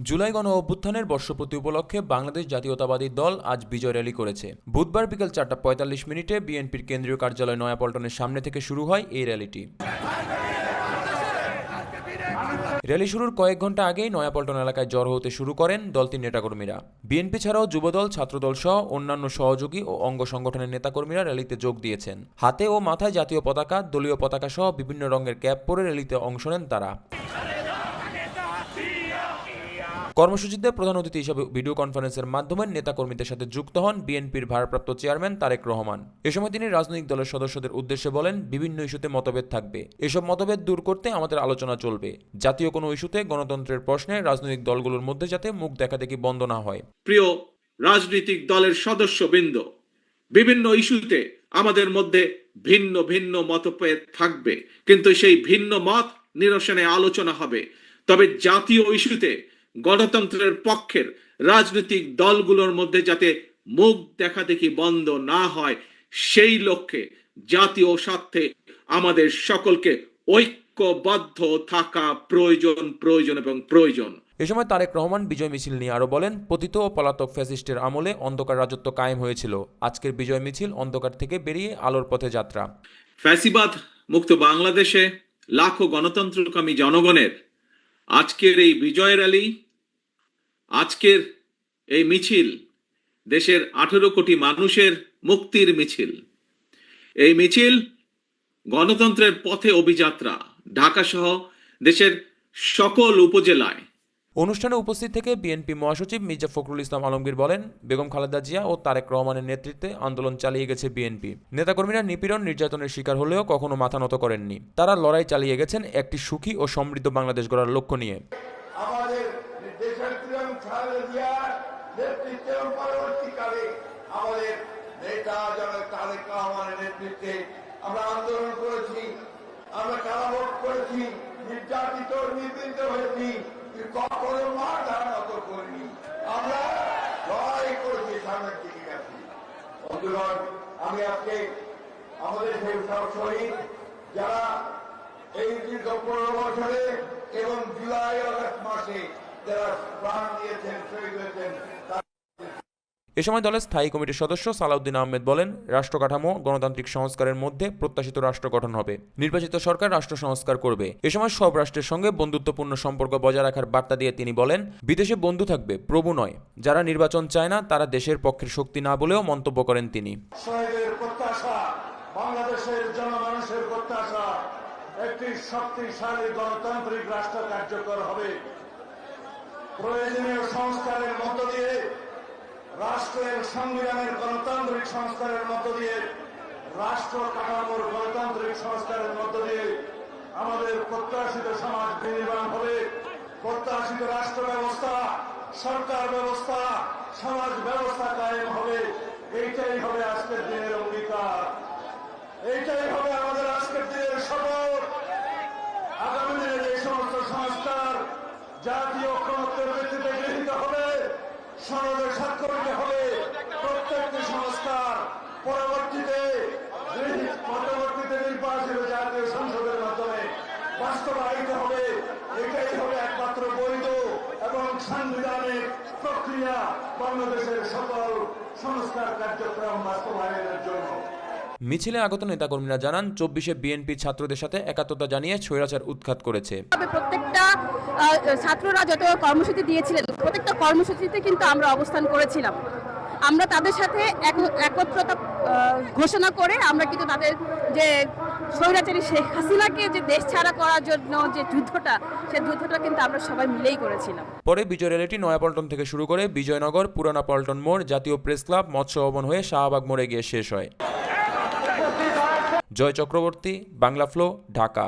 জুলাই গণ অভ্যুত্থানের বর্ষপূর্তি উপলক্ষে বাংলাদেশ জাতীয়তাবাদী দল আজ বিজয় র্যালি করেছে। বুধবার বিকেল ৪টা ৪৫ বিএনপির কেন্দ্রীয় কার্যালয় নয়াপল্টনের সামনে থেকে শুরু হয় এই র্যালিটি। র্যালি শুরুর কয়েক ঘন্টা আগেই নয়াপল্টন এলাকায় জড়ো হতে শুরু করেন দলটির নেতাকর্মীরা। বিএনপি ছাড়াও যুবদল, ছাত্রদল সহ অন্যান্য সহযোগী ও অঙ্গ সংগঠনের নেতাকর্মীরা র্যালিতে যোগ দিয়েছেন। হাতে ও মাথায় জাতীয় পতাকা, দলীয় পতাকা সহ বিভিন্ন রঙের ক্যাপ পরে র্যালিতে অংশ নেন তারা। কর্মসূচিতে প্রধান অতিথি হিসেবে ভিডিও কনফারেন্সের মাধ্যমে নেতাকর্মীদের সাথে যুক্ত হন বিএনপির ভারপ্রাপ্ত চেয়ারম্যান তারেক রহমান। এ সময় তিনি রাজনৈতিক দলের সদস্যদের উদ্দেশ্যে বলেন, বিভিন্ন ইস্যুতে মতভেদ থাকবে, এসব মতভেদ দূর করতে আমাদের আলোচনা চলবে। জাতীয় কোনো ইস্যুতে গণতন্ত্রের প্রশ্নে রাজনৈতিক দলগুলোর মধ্যে যাতে মুখ দেখাদেখি বন্ধ না হয়। প্রিয় রাজনৈতিক দলের সদস্যবৃন্দ, বিভিন্ন ইস্যুতে আমাদের মধ্যে ভিন্ন ভিন্ন মতভেদ থাকবে, কিন্তু সেই ভিন্ন মত নিরসনে আলোচনা হবে। তবে জাতীয় ইস্যুতে গণতন্ত্রের পক্ষের রাজনৈতিক দলগুলোর মধ্যে যাতে মুখ দেখাদেখি বন্ধ না হয়, সেই লক্ষ্যে জাতীয় স্বার্থে আমাদের সকলকে ঐক্যবদ্ধ থাকা প্রয়োজন। এ সময় তারেক রহমান বিজয় মিছিল নিয়ে আরো বলেন, পতিত ও পলাতক ফ্যাসিস্টের আমলে অন্ধকার রাজত্ব কায়েম হয়েছিল। আজকের বিজয় মিছিল অন্ধকার থেকে বেরিয়ে আলোর পথে যাত্রা। ফ্যাসিবাদ মুক্ত বাংলাদেশে লাখো গণতন্ত্রকামী জনগণের আজকের এই বিজয় র্যালি, আজকের এই মিছিল দেশের 18 কোটি মানুষের মুক্তির মিছিল। এই মিছিল গণতন্ত্রের পথে অভিযাত্রা। ঢাকা সহ দেশের সকল উপজেলায়। অনুষ্ঠানে উপস্থিত থেকে বিএনপি মহাসচিব মির্জা ফখরুল ইসলাম আলমগীর বলেন, বেগম খালেদা জিয়া ও তারেক রহমানের নেতৃত্বে আন্দোলন চালিয়ে গেছে বিএনপি। নেতাকর্মীরা নিপীড়ন, নির্যাতনের শিকার হলেও কখনো মাথা নত করেননি। তারা লড়াই চালিয়ে গেছেন একটি সুখী ও সমৃদ্ধ বাংলাদেশ গড়ার লক্ষ্য নিয়ে। আমাদের দেশের প্রিয়ম খালেদা জিয়ার নেতৃত্বে পরবর্তীকালে আমাদের নেতা জনাব তারেক রহমানের নেতৃত্বে আমরা আন্দোলন করেছি, আমরা কারাভোগ করেছি, নির্যাতিত নিপীড়িত হয়েছি, কখনো মাথা নত করিনি। আমরা লড়াই করেছি সামনের দিকে গেছি। বন্ধুগণ, আমি আজকে আমাদের সেই সব শহীদ যারা এই দীর্ঘ 15 বছরে এবং জুলাই আগস্ট মাসে যারা প্রাণ দিয়েছেন, শহীদ হয়েছেন। এ সময় দলের স্থায়ী কমিটির সদস্য সালাউদ্দিন আহমেদ বলেন, রাষ্ট্র কাঠামো গণতান্ত্রিক সংস্কারের মধ্যে প্রত্যাশিত রাষ্ট্র গঠন হবে। নির্বাচিত সরকার রাষ্ট্র সংস্কার করবে। এ সময় সব রাষ্ট্রের সঙ্গে বন্ধুত্বপূর্ণ সম্পর্ক বজায় রাখার বার্তা দিয়ে তিনি বলেন, বিদেশে বন্ধু থাকবে, প্রভু নয়। যারা নির্বাচন চায় না তারা দেশের পক্ষের শক্তি না বলেও মন্তব্য করেন তিনি। শহীদের প্রত্যাশা, বাংলাদেশের জনমানুষের প্রত্যাশা, একটি শক্তিশালী গণতান্ত্রিক রাষ্ট্র কার্যকর হবে। প্রয়োজনীয় সংস্কারের মধ্য দিয়ে, রাষ্ট্রের সংবিধানের গণতান্ত্রিক সংস্কারের মধ্য দিয়ে, রাষ্ট্র কাঠামোর গণতান্ত্রিক সংস্কারের মধ্য দিয়ে আমাদের প্রত্যাশিত সমাজ বিনির্মাণ হবে। প্রত্যাশিত রাষ্ট্র ব্যবস্থা, সরকার ব্যবস্থা, সমাজ ব্যবস্থা কায়েম হবে। এইটাই হবে আজকের দিনের অঙ্গীকার, এইটাই হবে আমাদের আজকের দিনের শপথ। আগামী দিনে এই সমস্ত সংস্কার জাতীয় ঐক্যমত্যের ভিত্তিতে গৃহীত হবে, সনদে স্বাক্ষরিত হবে। প্রত্যেকটি সংস্কার পরবর্তীতে নির্বাচিত জাতীয় সংসদের মাধ্যমে বাস্তবায়িত হবে। এটাই হবে একমাত্র বৈধ এবং সাংবিধানিক প্রক্রিয়া বাংলাদেশের সকল সংস্কার কার্যক্রম বাস্তবায়নের জন্য। মিছিলে আগত নেতাকর্মীরা জানান, 24-এ বিএনপি ছাত্রদের সাথে একাত্মতা জানিয়ে স্বৈরাচার উৎখাত করেছে। প্রত্যেকটা ছাত্ররা যত কর্মসূচি দিয়েছিলেন, প্রত্যেকটা কর্মসূচিতে কিন্তু আমরা অবস্থান করেছিলাম। আমরা তাদের সাথে একত্রতা ঘোষণা করে আমরা কিন্তু তাদের যে স্বৈরাচারী শেখ হাসিনাকে যে দেশ ছাড়া করার জন্য যে যুদ্ধটা, সেই যুদ্ধটা কিন্তু আমরা সবাই মিলেই করেছিলাম। পরে বিজয় র্যালিটি নয়াপল্টন থেকে শুরু করে বিজয়নগর, পুরানা পল্টন মোড়, জাতীয় প্রেস ক্লাব, মৎস্য ভবন হয়ে শাহবাগ মোড়ে গিয়ে শেষ হয়। জয় চক্রবর্তী, বাংলা ফ্লো, ঢাকা।